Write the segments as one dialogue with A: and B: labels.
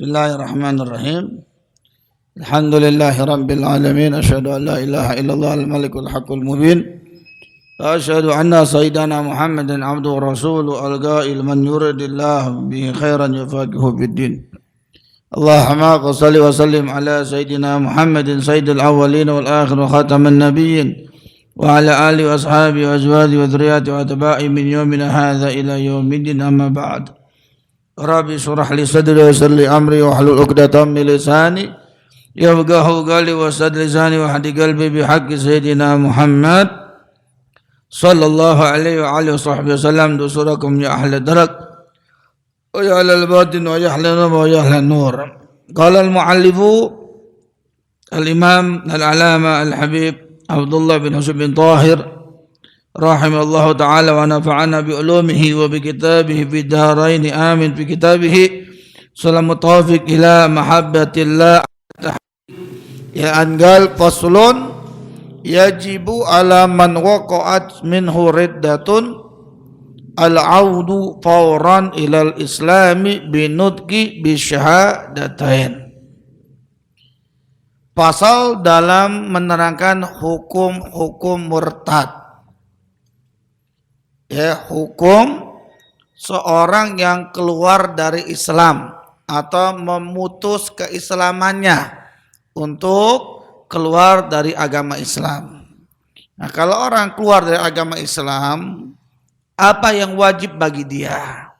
A: Bismillahirrahmanirrahim. Alhamdulillahi rabbil alamin. Asyhadu an la ilaha illallah al-malikul haqqul mubin. Asyhadu anna sayyidana Muhammadan abduhu wa rasuluhu al-ghail man yuridillahu bihi khairan yufaqihu fid-din. Allahumma shalli wa sallim ala sayyidina Muhammadin sayyidil awwalin wal akhirin wa khataman nabiyyin wa ala alihi wa ashabihi wa azwajihi wa dhurriyyatihi wa tabi'i min yawmina hadza ila yaumiddin, amma ba'd. Rabbi surah li sadri wa yassir li amri wa hlul 'uqdatam min lisani yafqahu qawli wa sadri lisani wa hadi qalbi bi haqqi sayyidina Muhammad sallallahu alaihi wa alihi wasallam. Dusurakum ya ahli darak wa ya ahlal batin wa ya ahlan nur wa ya ahlan nur. Qala al-muallifu al-imam al-alama al-habib Abdullah bin Husain bin Tahir rahimahullahu ta'ala wa nafa'ana bi ulumihi wa bi kitabihi fi darain amin fi kitabihi salamu taufiq ila mahabbatillah. Ya angal faslun yajibu ala man waqa'at minhu riddatun al-audu fawran ilal islami binutqi bisyahadatain. Pasal dalam menerangkan hukum-hukum murtad. Ya, hukum seorang yang keluar dari Islam atau memutus keislamannya untuk keluar dari agama Islam. Nah, kalau orang keluar dari agama Islam, apa yang wajib bagi dia?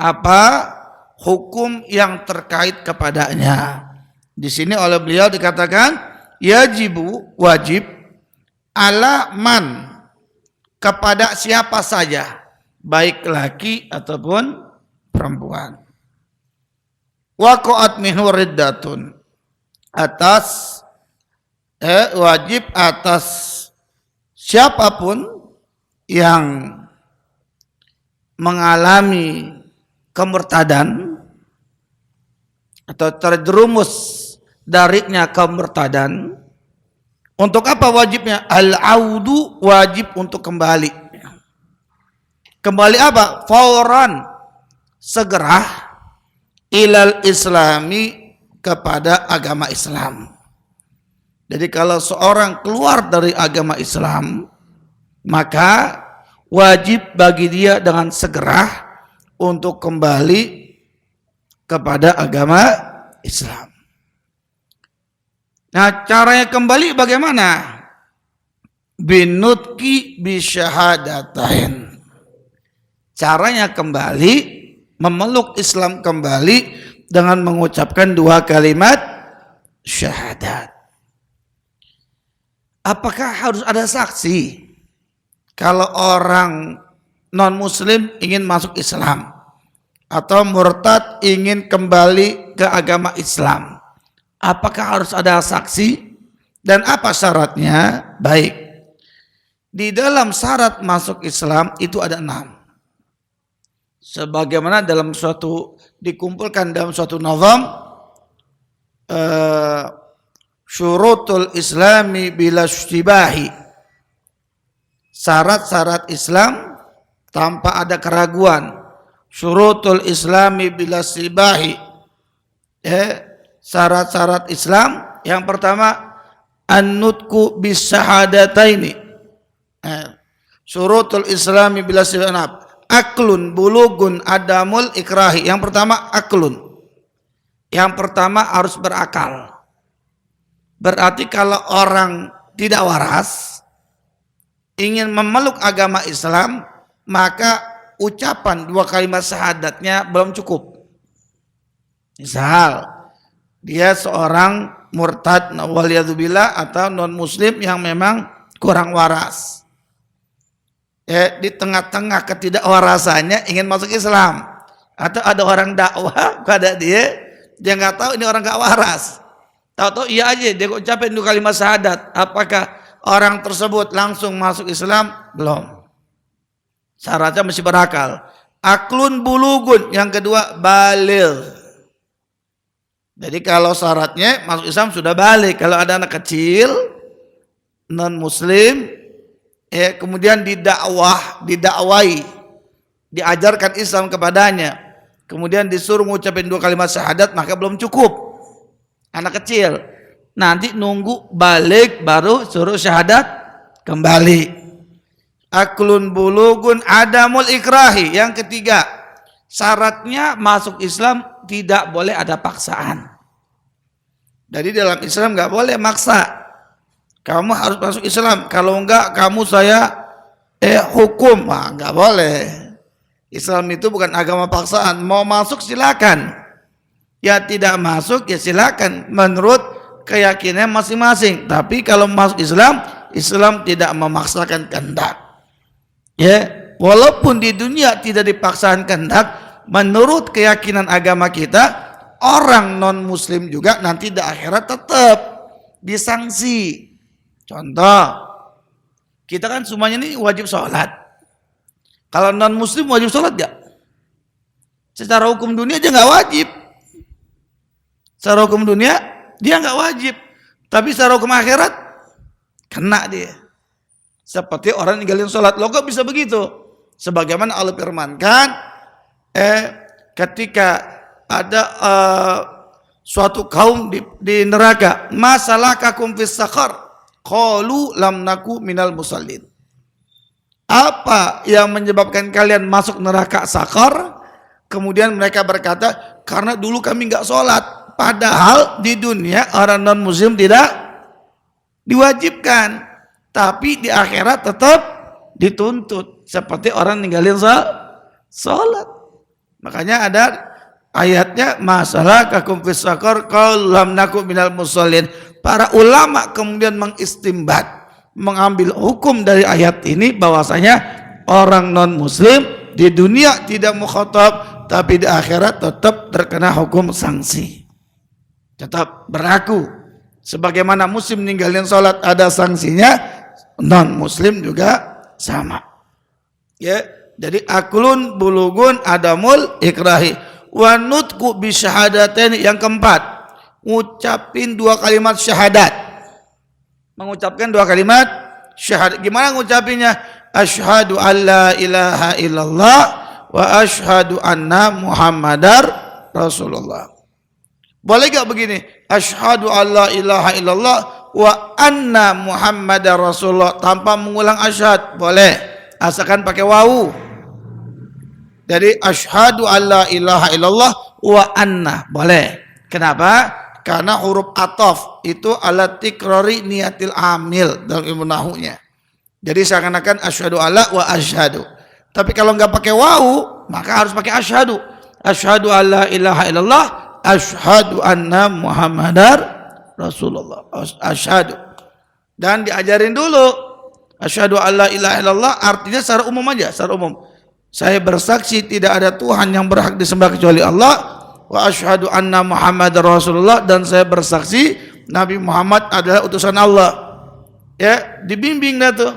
A: Apa hukum yang terkait kepadanya? Di sini oleh beliau dikatakan yajibu, wajib, ala man, kepada siapa saja, baik laki ataupun perempuan. Waqa'at minhu riddatun, atas wajib atas siapapun yang mengalami kemurtadan atau terjerumus darinya kemurtadan. Untuk apa wajibnya? Al-audu, wajib untuk kembali. Kembali apa? Fauran, segera, ilal islami, kepada agama Islam. Jadi kalau seorang keluar dari agama Islam, maka wajib bagi dia dengan segera untuk kembali kepada agama Islam. Nah, caranya kembali bagaimana? Binutqi bisyahadatain. Caranya kembali, memeluk Islam kembali dengan mengucapkan dua kalimat syahadat. Apakah harus ada saksi kalau orang non-muslim ingin masuk Islam atau murtad ingin kembali ke agama Islam? Apakah harus ada saksi dan apa syaratnya? Baik, di dalam syarat masuk Islam itu ada 6. Sebagaimana dalam suatu dikumpulkan dalam suatu nazam syurutul islami bila istibahi, syarat-syarat Islam tanpa ada keraguan. Syurutul islami bila istibahi, syarat-syarat Islam yang pertama an-nutqu bisyahadataini. Syurutul islami bila istibahi, aklun bulugun adamul ikrahi. Yang pertama aklun, yang pertama harus berakal. Berarti kalau orang tidak waras ingin memeluk agama Islam, maka ucapan dua kalimat syahadatnya belum cukup. Misal dia seorang murtad waliyadzubillah atau non muslim yang memang kurang waras, di tengah-tengah ketidakwarasannya ingin masuk Islam, atau ada orang dakwah pada dia nggak tahu ini orang nggak waras, tahu-tahu iya aja dia ucapin dua kalimat syahadat. Apakah orang tersebut langsung masuk Islam? Belum. Syaratnya mesti berakal. Aklun bulugun, yang kedua baligh. Jadi kalau syaratnya masuk Islam sudah balik. Kalau ada anak kecil non muslim, kemudian didakwai, diajarkan Islam kepadanya, kemudian disuruh ngucapin 2 kalimat syahadat, maka belum cukup. Anak kecil, nanti nunggu balik baru suruh syahadat kembali. Aklun bulugun adamul ikrahi. Yang ketiga, syaratnya masuk Islam tidak boleh ada paksaan. Jadi dalam Islam nggak boleh maksa. Kamu harus masuk Islam. Kalau enggak, kamu saya hukum. Wah, nggak boleh. Islam itu bukan agama paksaan. Mau masuk silakan. Ya tidak masuk ya silakan menurut keyakinan masing-masing. Tapi kalau masuk Islam, Islam tidak memaksakan kehendak. Ya, walaupun di dunia tidak dipaksakan kehendak, menurut keyakinan agama kita, orang non muslim juga nanti di akhirat tetap disanksi. Contoh, kita kan semuanya ini wajib sholat. Kalau non muslim wajib sholat gak? Secara hukum dunia aja gak wajib. Secara hukum dunia dia nggak wajib, tapi secara hukum akhirat kena dia. Seperti orang ninggalin sholat. Loh kok bisa begitu? Sebagaimana Allah firmankan, ketika ada suatu kaum di neraka, masalakakum fis saqar, qalu lam naku minal musallin. Apa yang menyebabkan kalian masuk neraka sakar? Kemudian mereka berkata, karena dulu kami nggak sholat. Padahal di dunia orang non muslim tidak diwajibkan, tapi di akhirat tetap dituntut seperti orang ninggalin sholat. Makanya ada ayatnya, masalah kakum fis saqar qalu lam naku minal musallin. Para ulama kemudian mengistimbat, mengambil hukum dari ayat ini bahwasanya orang non muslim di dunia tidak mukhatab, tapi di akhirat tetap terkena hukum sanksi. Tetap berlaku. Sebagaimana muslim ninggalin sholat ada sanksinya, non muslim juga sama. Ya, jadi aklun bulugun adamul ikrahi. Wa nutqu bi syahadatain. Yang keempat, ngucapin 2 kalimat syahadat. Mengucapkan 2 kalimat syahadat. Gimana ngucapinnya? Asyhadu alla ilaha illallah wa asyhadu anna muhammadar rasulullah. Boleh gak begini? Asyhadu alla ilaha illallah wa anna muhammadar rasulullah tanpa mengulang asyhad? Boleh, asalkan pakai wawu. Jadi asyhadu alla ilaha illallah wa anna boleh. Kenapa? Karena huruf ataf itu ala tikrari niatil amil dalam ilmu nahunya. Jadi seakan-akan asyhadu alla wa asyhadu. Tapi kalau nggak pakai wawu, maka harus pakai asyhadu. Asyhadu alla ilaha illallah, asyhadu anna muhammadar rasulullah. Asyhadu. Dan diajarin dulu asyhadu alla ilaha illallah artinya secara umum aja, secara umum. Saya bersaksi tidak ada Tuhan yang berhak disembah kecuali Allah, wa asyhadu anna muhammadar rasulullah, dan saya bersaksi Nabi Muhammad adalah utusan Allah. Ya, dibimbing dah tuh.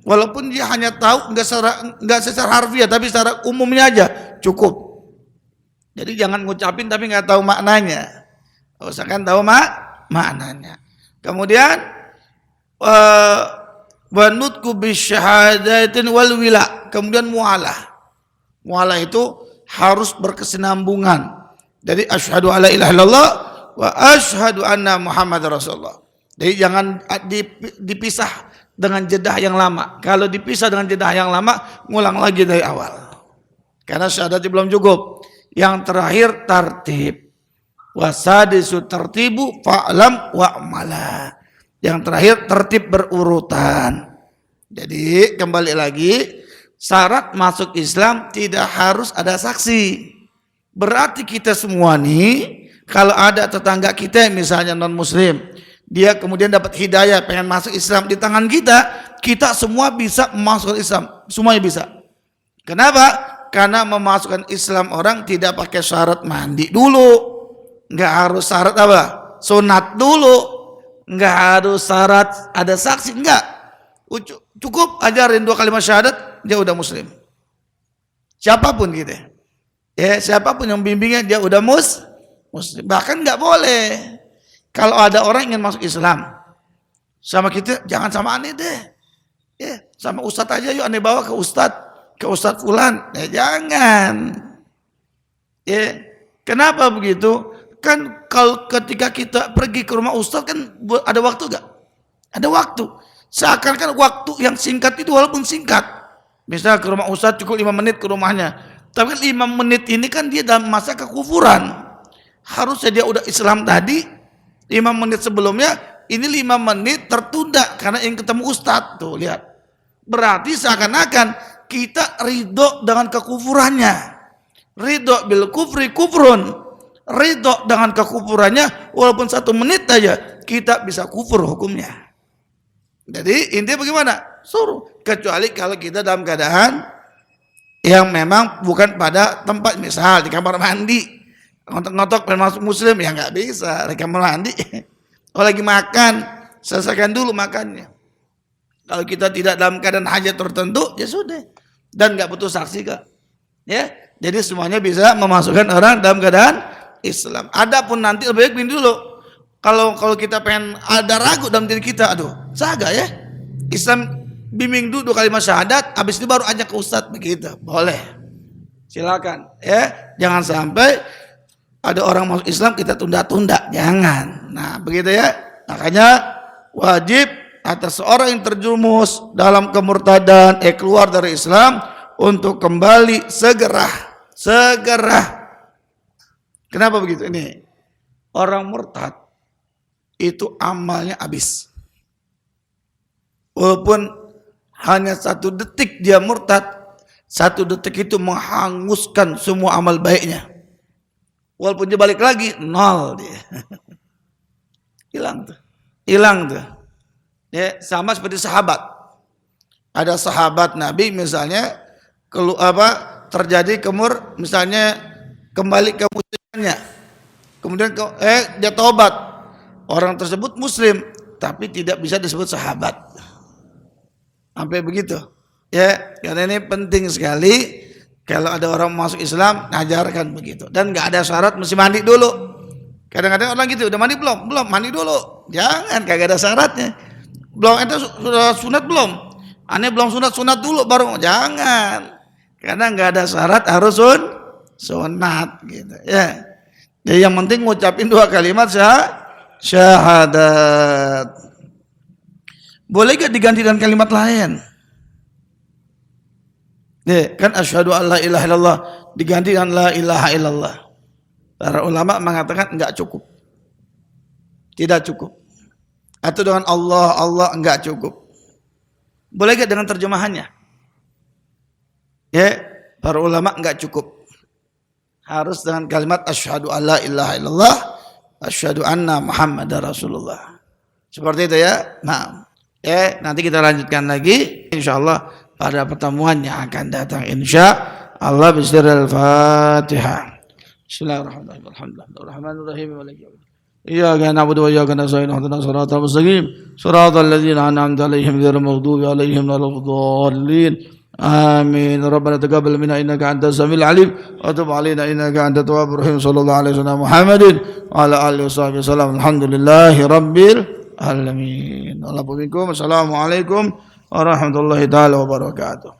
A: Walaupun dia hanya tahu enggak secara harfiah tapi secara umumnya aja cukup. Jadi jangan ngucapin tapi nggak tahu maknanya. Usahakan tahu maknanya. Kemudian wa nutqu bisyahadatin wal wila. Kemudian mualah. Mualah itu harus berkesinambungan. Jadi asyhadu alla ilaha illallah wa asyhadu anna muhammadar rasulullah. Jadi jangan dipisah dengan jedah yang lama. Kalau dipisah dengan jedah yang lama, ngulang lagi dari awal. Karena syahadat belum cukup. Yang terakhir tartib. Wasadisu tertibu fa'lam wa'mala. Yang terakhir tertib berurutan. Jadi kembali lagi, syarat masuk Islam tidak harus ada saksi. Berarti kita semua nih, kalau ada tetangga kita misalnya non muslim, dia kemudian dapat hidayah pengen masuk Islam di tangan kita, kita semua bisa masuk Islam, semuanya bisa. Kenapa? Karena memasukkan Islam orang tidak pakai syarat mandi dulu, nggak harus syarat apa? Sunat dulu, nggak harus syarat ada saksi, nggak. Cukup ajarin 2 kalimat syahadat, dia udah muslim. Siapapun gitu, ya siapapun yang bimbingnya dia udah muslim. Bahkan nggak boleh kalau ada orang ingin masuk Islam sama kita, jangan sama aneh deh, ya sama ustadz aja, yuk aneh bawa ke ustadz fulan, ya jangan, Ya, kenapa begitu? Kan kalau ketika kita pergi ke rumah ustaz kan ada waktu gak? Ada waktu. Seakan-akan waktu yang singkat itu walaupun singkat. Misal ke rumah ustaz cukup 5 menit ke rumahnya. Tapi 5 menit ini kan dia dalam masa kekufuran. Harusnya dia udah Islam tadi, 5 menit sebelumnya, ini 5 menit tertunda karena ingin ketemu ustaz. Tuh, lihat. Berarti seakan-akan kita ridho dengan kekufurannya. Ridho bil kufri kufrun. Ridho dengan kekufurannya, walaupun 1 menit aja, kita bisa kufur hukumnya. Jadi intinya bagaimana? Suruh. Kecuali kalau kita dalam keadaan yang memang bukan pada tempat, misal di kamar mandi, ngotok-ngotok masuk muslim, ya nggak bisa di kamar mandi. Kalau lagi makan, selesaikan dulu makannya. Kalau kita tidak dalam keadaan hajat tertentu, ya sudah, dan nggak butuh saksi kak. Ya, jadi semuanya bisa memasukkan orang dalam keadaan Islam. Adapun nanti lebih baik begini dulu. Kalau kita pengen ada ragu dalam diri kita, aduh, sah gak ya? Islam bimbing dulu 2 kalimat syahadat, habis itu baru ajak ke ustadz begitu. Boleh. Silakan, ya. Jangan sampai ada orang masuk Islam kita tunda-tunda, jangan. Nah, begitu ya. Makanya wajib atas seorang yang terjerumus dalam kemurtadan, keluar dari Islam untuk kembali segera. Kenapa begitu? Ini orang murtad itu amalnya habis. Walaupun hanya 1 detik dia murtad, 1 detik itu menghanguskan semua amal baiknya. Walaupun dia balik lagi, 0 dia. Hilang tuh. Ya, sama seperti sahabat. Ada sahabat Nabi misalnya terjadi misalnya kembali ke muslimnya. Kemudian dia taubat. Orang tersebut muslim, tapi tidak bisa disebut sahabat. Sampai begitu. Ya, karena ini penting sekali. Kalau ada orang masuk Islam, ajarkan begitu. Dan nggak ada syarat mesti mandi dulu. Kadang-kadang orang gitu, udah mandi belum? Belum, mandi dulu. Jangan, kagak ada syaratnya. Belum, itu sudah sunat belum? Aneh belum sunat dulu baru. Jangan. Karena nggak ada syarat harus sunat gitu. Ya. Jadi yang penting ngucapin 2 kalimat syahadat. Boleh gak diganti dengan kalimat lain? Ya, kan asyhadu an la ilaha illallah diganti dengan la ilaha illallah. Para ulama mengatakan enggak cukup. Tidak cukup. Atau dengan Allah enggak cukup. Boleh gak dengan terjemahannya? Ya, para ulama enggak cukup. Harus dengan kalimat asyhadu an la ilaha illallah, asyhadu anna Muhammadar Rasulullah. Seperti itu ya. Nah, nanti kita lanjutkan lagi insyaallah pada pertemuan yang akan datang insyaallah. Bismillahirrahmanirrahim. Bismillahirrahmanirrahim. Alhamdulillahirrahmanirrahim. Iyyaka na'budu wa iyyaka nasta'in. Ihdinas siratal mustaqim. Siratal ladzina an'amta 'alaihim ghairil maghdubi 'alaihim waladdallin. Amin. Rabbana taqabbal minna innaka antas samiul alim wa tub 'alaina innaka antat tawwabur rahim. Sallallahu alaihi wasallam Muhammadin wa ala alihi wasallam. Alhamdulillahi rabbil alamin. Assalamualaikum warahmatullahi taala wabarakatuh.